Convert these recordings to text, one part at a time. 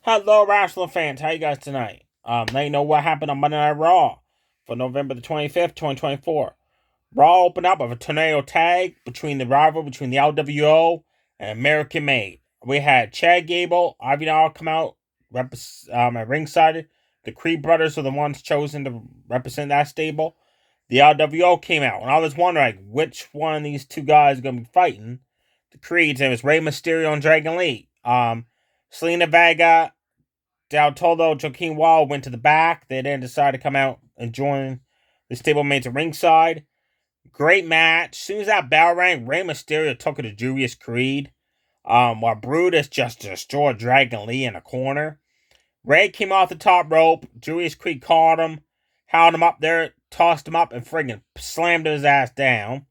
Hello, wrestling fans. How you guys tonight? Let you know what happened on Monday Night Raw for November the 25th, 2024. Raw opened up with a tornado tag between the LWO and American Made. We had Chad Gable, Ivy Nile come out at ringside. The Creed brothers were the ones chosen to represent that stable. The LWO came out, and I was wondering which one of these two guys are going to be fighting. The Creeds, and it was Rey Mysterio and Dragon Lee. Selena Vega, Del Toro, Joaquin Wall went to the back. They then decided to come out and join the stablemates at ringside. Great match. As soon as that bell rang, Rey Mysterio took it to Julius Creed. While Brutus just destroyed Dragon Lee in a corner. Ray came off the top rope. Julius Creed caught him, held him up there, tossed him up, and friggin' slammed his ass down.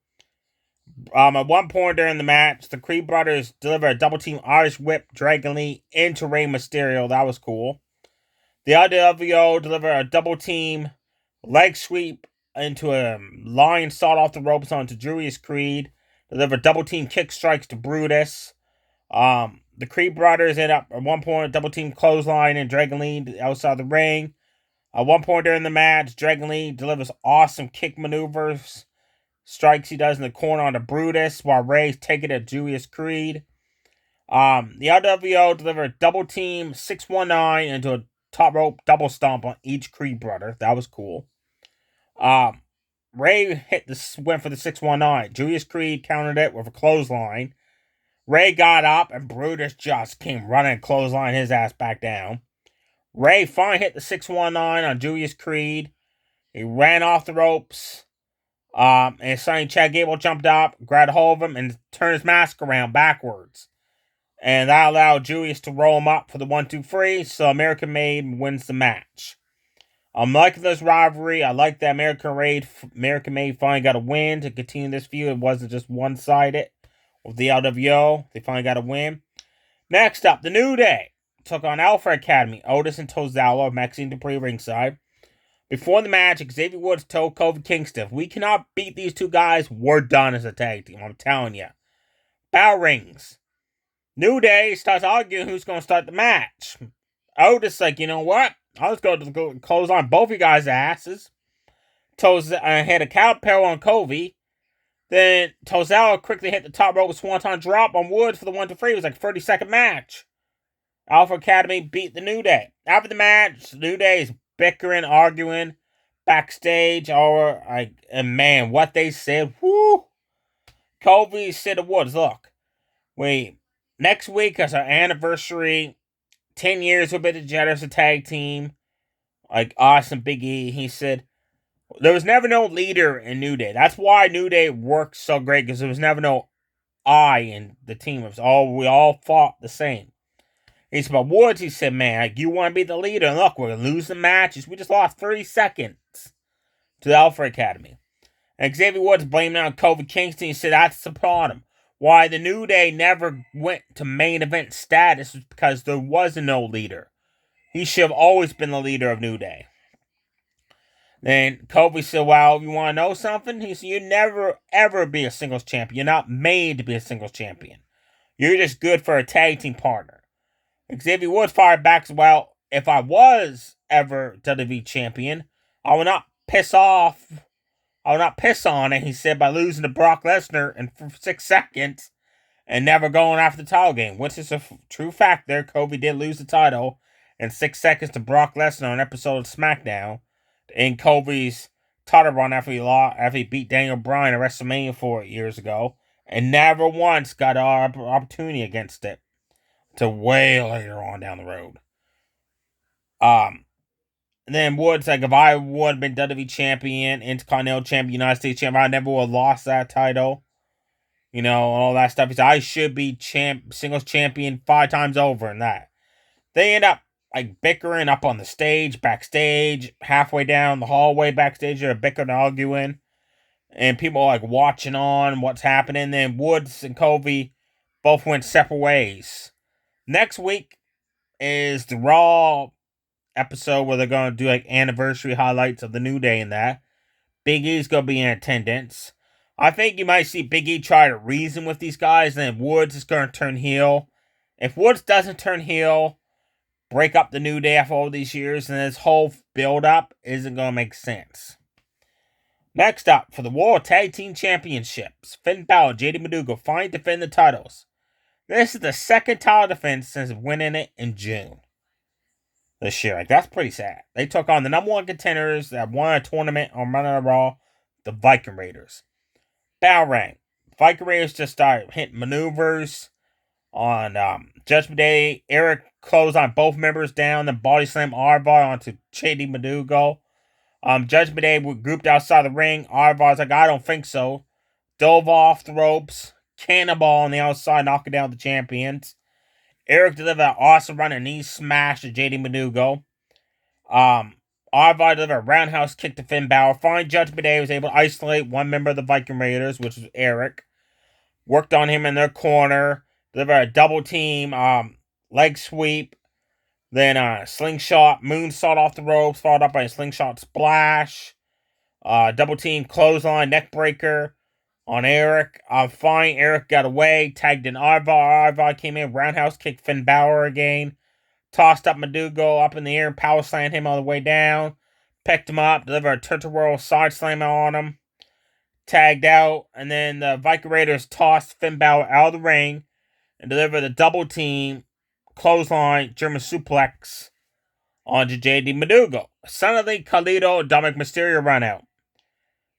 At one point during the match, the Creed brothers delivered a double team Irish whip Dragon Lee into Rey Mysterio. That was cool. The LWO delivered a double team leg sweep into a lion sawed off the ropes onto Julius Creed. Delivered double team kick strikes to Brutus. The Creed brothers end up at one point double team clothesline and Dragon Lee outside the ring. At one point during the match, Dragon Lee delivers awesome kick maneuvers, strikes he does in the corner onto Brutus while Ray's taking it at Julius Creed. The LWO delivered a double team 619 into a top rope double stomp on each Creed brother. That was cool. Ray went for the 619. Julius Creed countered it with a clothesline. Ray got up and Brutus just came running clothesline his ass back down. Ray finally hit the 619 on Julius Creed. He ran off the ropes. And suddenly Chad Gable jumped up, grabbed a hold of him, and turned his mask around backwards. And that allowed Julius to roll him up for the 1-2-3, so American Made wins the match. I'm liking this rivalry. I like that American Made finally got a win to continue this feud. It wasn't just one-sided with the LWO. They finally got a win. Next up, the New Day took on Alpha Academy, Otis and Tozawa, Maxine Dupree ringside. Before the match, Xavier Woods told Kofi Kingston, if we cannot beat these two guys, we're done as a tag team. I'm telling you. Bell rings. New Day starts arguing who's going to start the match. Otis like, you know what? I'll just go to the clothesline both of you guys' asses. Had a cow parry on Kofi. Then Tozawa quickly hit the top rope with Swanton drop on Woods for the 1-3. It was like a 30-second match. Alpha Academy beat the New Day. After the match, New Day is bickering, arguing backstage. And man, what they said, whoo. Kofi said to Woods, look, next week is our anniversary. 10 years we've been together as a tag team. Like us and Big E. He said, there was never no leader in New Day. That's why New Day worked so great, because there was never no I in the team. We all fought the same. He said, but Woods, he said, man, like, you want to be the leader. And look, we're going to lose the matches. We just lost 30 seconds to the Alpha Academy. And Xavier Woods blamed it on Kofi Kingston. He said that's the problem. Why the New Day never went to main event status was because there was no leader. He should have always been the leader of New Day. Then Kofi said, well, if you want to know something? He said, you never, ever be a singles champion. You're not made to be a singles champion. You're just good for a tag team partner. Xavier Woods fired back as well. If I was ever WWE champion, I would not piss on it, he said, by losing to Brock Lesnar in 6 seconds and never going after the title game, which is a true fact there. Kofi did lose the title in 6 seconds to Brock Lesnar on an episode of SmackDown in Kofi's title run after he beat Daniel Bryan at WrestleMania 4 years ago, and never once got an opportunity against it till way later on down the road. And then Woods, like, if I would have been WWE champion, Intercontinental champion, United States champion, I never would have lost that title. You know, all that stuff. He said, I should be singles champion 5 times over in that. They end up, like, bickering up on the stage, backstage, halfway down the hallway backstage. They're bickering, arguing. And people are, like, watching on what's happening. Then Woods and Kofi both went separate ways. Next week is the Raw episode where they're going to do, like, anniversary highlights of the New Day and that. Big E's going to be in attendance. I think you might see Big E try to reason with these guys, and then Woods is going to turn heel. If Woods doesn't turn heel, break up the New Day after all these years, and this whole build-up isn't going to make sense. Next up, for the World Tag Team Championships, Finn Balor and JD Madugo finally defend the titles. This is the second title defense since winning it in June this year. Like, that's pretty sad. They took on the number one contenders that won a tournament on Monday Night Raw, the Viking Raiders. Battle Ring. Viking Raiders just started hitting maneuvers on Judgment Day. Eric closed on both members down, then body slam R-Bar onto JD Madugo. Judgment Day were grouped outside the ring. R-Bar's like, I don't think so. Dove off the ropes. Cannonball on the outside, knocking down the champions. Eric delivered an awesome running knee smash to JD Madugo. R-Bar delivered a roundhouse kick to Finn Balor. Finally, Judgment Day was able to isolate one member of the Viking Raiders, which was Eric. Worked on him in their corner. Delivered a double team leg sweep. Then slingshot moonsault off the ropes, followed up by a slingshot splash. Double team clothesline neck breaker on Eric. Fine, Eric got away. Tagged in R-Bar. R-Bar came in. Roundhouse kicked Finn Balor again. Tossed up Madugo up in the air and power slammed him on the way down. Picked him up. Delivered a Turtle Whirl side slam on him. Tagged out. And then the Viking Raiders tossed Finn Balor out of the ring and delivered a double team clothesline German suplex onto JD Madugo. Suddenly, Carlito and Dominic Mysterio run out.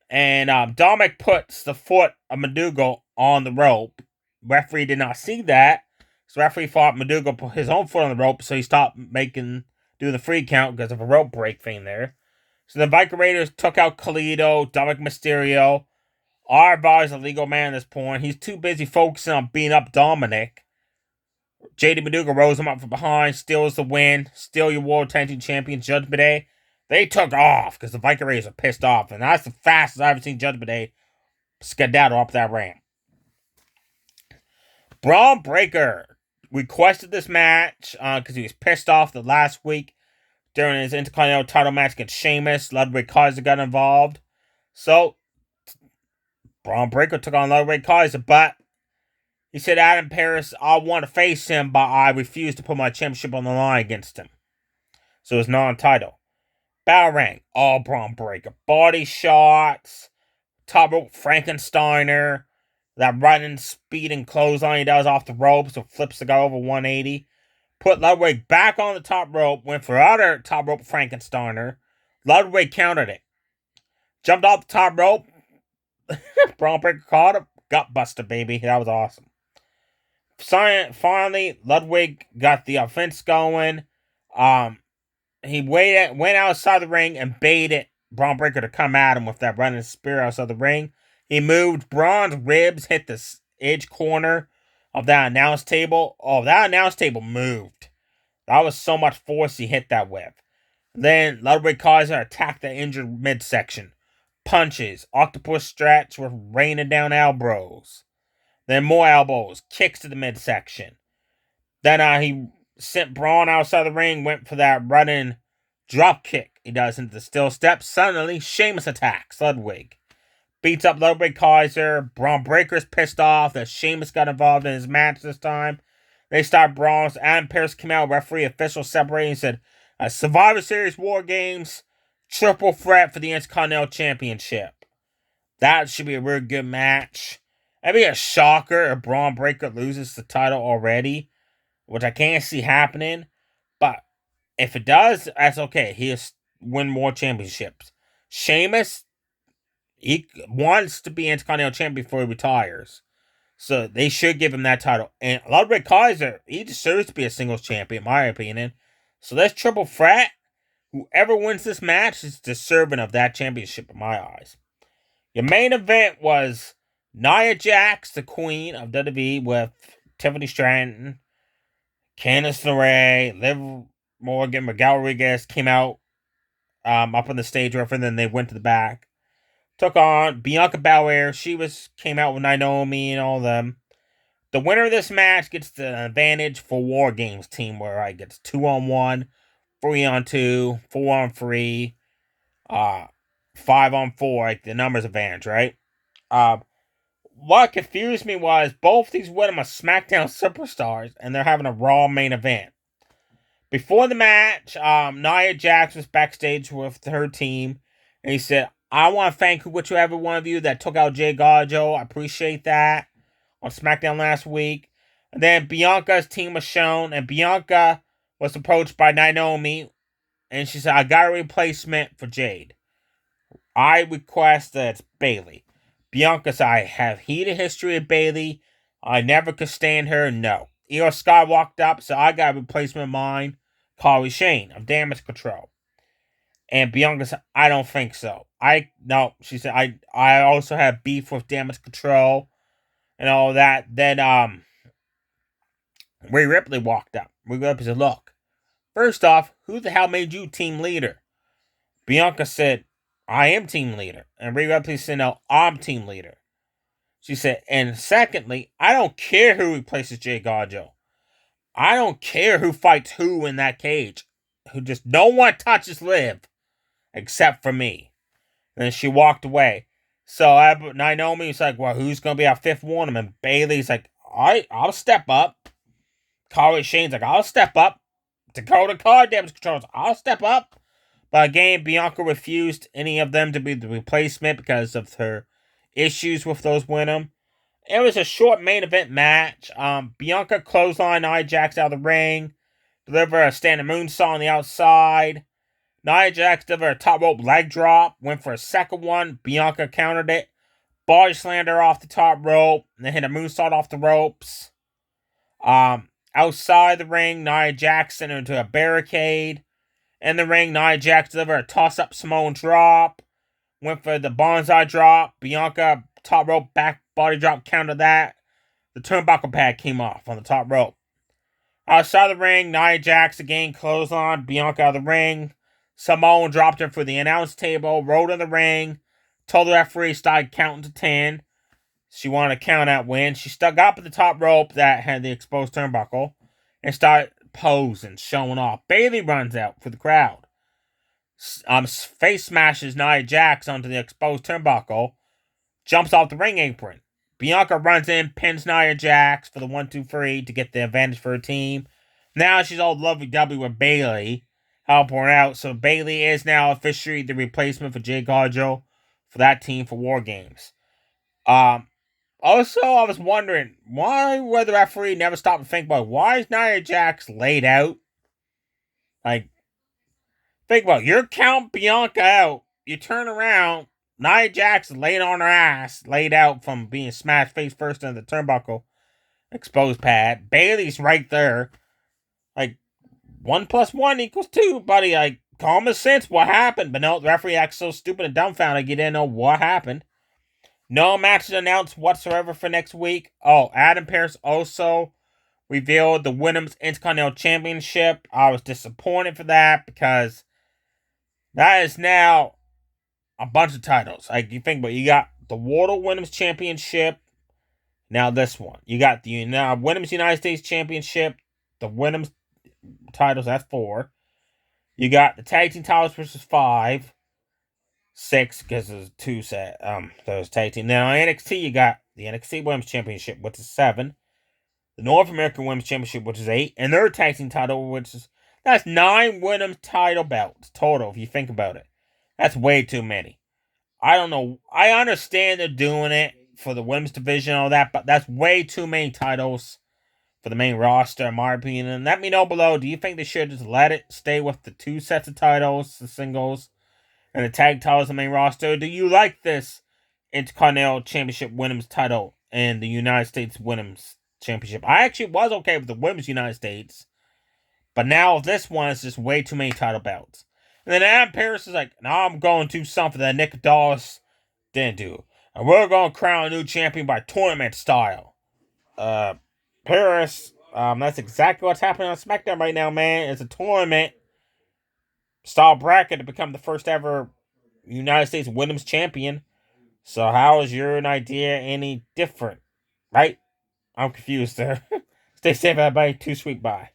And Dominic puts the foot of Madugo on the rope. Referee did not see that. So referee thought Madugo put his own foot on the rope, so he stopped doing the free count because of a rope break thing there. So the Viking Raiders took out Carlito, Dominic Mysterio. R-Bar is a legal man at this point. He's too busy focusing on beating up Dominic. JD Madugo rose him up from behind, steals the win, steal your World Tag Team Champions, Judgment Day. They took off because the Viking Raiders are pissed off, and that's the fastest I've ever seen Judgment Day skedaddle up that ramp. Braun Breaker requested this match because he was pissed off the last week during his Intercontinental title match against Sheamus. Ludwig Kaiser got involved. So, Braun Breaker took on Ludwig Kaiser, but he said, Adam Pearce, I want to face him, but I refuse to put my championship on the line against him. So it's non-title. Battle Ring, all Braun Breaker. Body shots, top rope Frankensteiner, that running, speeding clothesline he does off the rope, so flips the guy over 180. Put Ludwig back on the top rope, went for other top rope Frankensteiner. Ludwig countered it. Jumped off the top rope. Braun Breaker caught him. Gut buster, baby. That was awesome. Finally, Ludwig got the offense going. He went outside the ring and baited Braun Breaker to come at him with that running spear outside the ring. He moved. Braun's ribs hit the edge corner of that announce table. Oh, that announce table moved. That was so much force he hit that with. Then Ludwig Kaiser attacked the injured midsection. Punches, octopus stretch with raining down elbows. Then more elbows, kicks to the midsection. Then he sent Braun outside the ring, went for that running drop kick he does into the steel steps. Suddenly, Sheamus attacks Ludwig. Beats up Ludwig Kaiser. Braun Breaker's pissed off that Sheamus got involved in his match this time. They start brawls. Adam Pearce came out, referee official separating, and said, Survivor Series War Games, triple threat for the Intercontinental Championship. That should be a really good match. That'd be a shocker if Braun Breaker loses the title already, which I can't see happening. But if it does, that's okay. He'll win more championships. Sheamus, he wants to be Intercontinental Champion before he retires. So they should give him that title. And Ludwig Kaiser, he deserves to be a singles champion, in my opinion. So this triple threat, whoever wins this match is deserving of that championship in my eyes. Your main event was Nia Jax, the queen of WWE, with Tiffany Stratton, Candice LeRae, Liv Morgan, Miguel Rodriguez came out up on the stage, and then they went to the back. Took on Bianca Belair. She came out with Naomi and all of them. The winner of this match gets the advantage for War Games team, where I gets 2-on-1, 3-on-2, 4-on-3, 5-on-4, like the numbers advantage, right? What confused me was both these women are SmackDown superstars, and they're having a Raw main event. Before the match, Nia Jax was backstage with her team, and he said, I want to thank whichever one of you that took out Jay Garjo. I appreciate that on SmackDown last week. And then Bianca's team was shown, and Bianca was approached by Naomi, and she said, I got a replacement for Jade. I request that it's Bayley. Bianca said, I have heated history of Bayley. I never could stand her. No. Io Sky walked up, so I got a replacement of mine, Kairi Sane of Damage Control. And Bianca said, I don't think so. She said, I also have beef with Damage Control and all that. Then Rhea Ripley walked up. Rhea Ripley said, look, first off, who the hell made you team leader? Bianca said, I am team leader. And Rhea Ripley said, no, I'm team leader. She said, and secondly, I don't care who replaces Jay Garjo. I don't care who fights who in that cage. No one touches Liv except for me. And then she walked away. So Naomi was like, well, who's going to be our fifth woman? And Bayley's like, all right, I'll step up. Kairi Sane's like, I'll step up. Dakota Kai, Damage Controls, I'll step up. But again, Bianca refused any of them to be the replacement because of her issues with those women. It was a short main event match. Bianca clotheslined Nia Jax out of the ring, delivered a standing moonsault on the outside. Nia Jax delivered a top rope leg drop, went for a second one. Bianca countered it, body slammed her off the top rope, and then hit a moonsault off the ropes. Outside the ring, Nia Jax sent her into a barricade. In the ring, Nia Jax delivered a toss-up Samoan drop, went for the bonsai drop. Bianca top rope back body drop, countered that. The turnbuckle pad came off on the top rope. Outside the ring, Nia Jax again clotheslined Bianca out of the ring. Samoan dropped her for the announce table, rolled in the ring, told the referee started counting to 10. She wanted to count out win. She stuck up at the top rope that had the exposed turnbuckle and started posing, showing off. Bayley runs out for the crowd. Face smashes Nia Jax onto the exposed turnbuckle, jumps off the ring apron. Bianca runs in, pins Nia Jax for the 1-2-3 to get the advantage for her team. Now she's all lovey-dovey with Bayley, helping her out. So Bayley is now officially the replacement for Jay Garjo for that team for War Games. Also, I was wondering, why would the referee never stop and think about, why is Nia Jax laid out? Like, think about it. You're counting Bianca out. You turn around, Nia Jax laid on her ass, laid out from being smashed face first into the turnbuckle exposed pad. Bayley's right there. Like, 1 + 1 = 2, buddy. Like, common sense, what happened? But no, the referee acts so stupid and dumbfounded, you didn't know what happened. No matches announced whatsoever for next week. Oh, Adam Pearce also revealed the Women's Intercontinental Championship. I was disappointed for that because that is now a bunch of titles. Like, you think about it, you got the World Women's Championship, now this one. You got the Women's United States Championship, the Women's titles, that's 4. You got the Tag Team titles, which is 5. 6, because there's 2 set, those tag team. Then on NXT, you got the NXT Women's Championship, which is 7. The North American Women's Championship, which is 8. And their tag team title, that's 9 women's title belts total, if you think about it. That's way too many. I don't know. I understand they're doing it for the women's division and all that, but that's way too many titles for the main roster, in my opinion. And let me know below, do you think they should just let it stay with the 2 sets of titles, the singles, and the tag titles on the main roster? Do you like this Intercontinental Championship Women's title and the United States Women's Championship? I actually was okay with the Women's United States, but now this one is just way too many title belts. And then Adam Pearce is like, now I'm going to do something that Nick Dallas didn't do. And we're going to crown a new champion by tournament style. Pearce, that's exactly what's happening on SmackDown right now, man. It's a tournament style bracket to become the first ever United States Women's Champion. So how is your idea any different? Right? I'm confused there. Stay safe, everybody. Too sweet. Bye.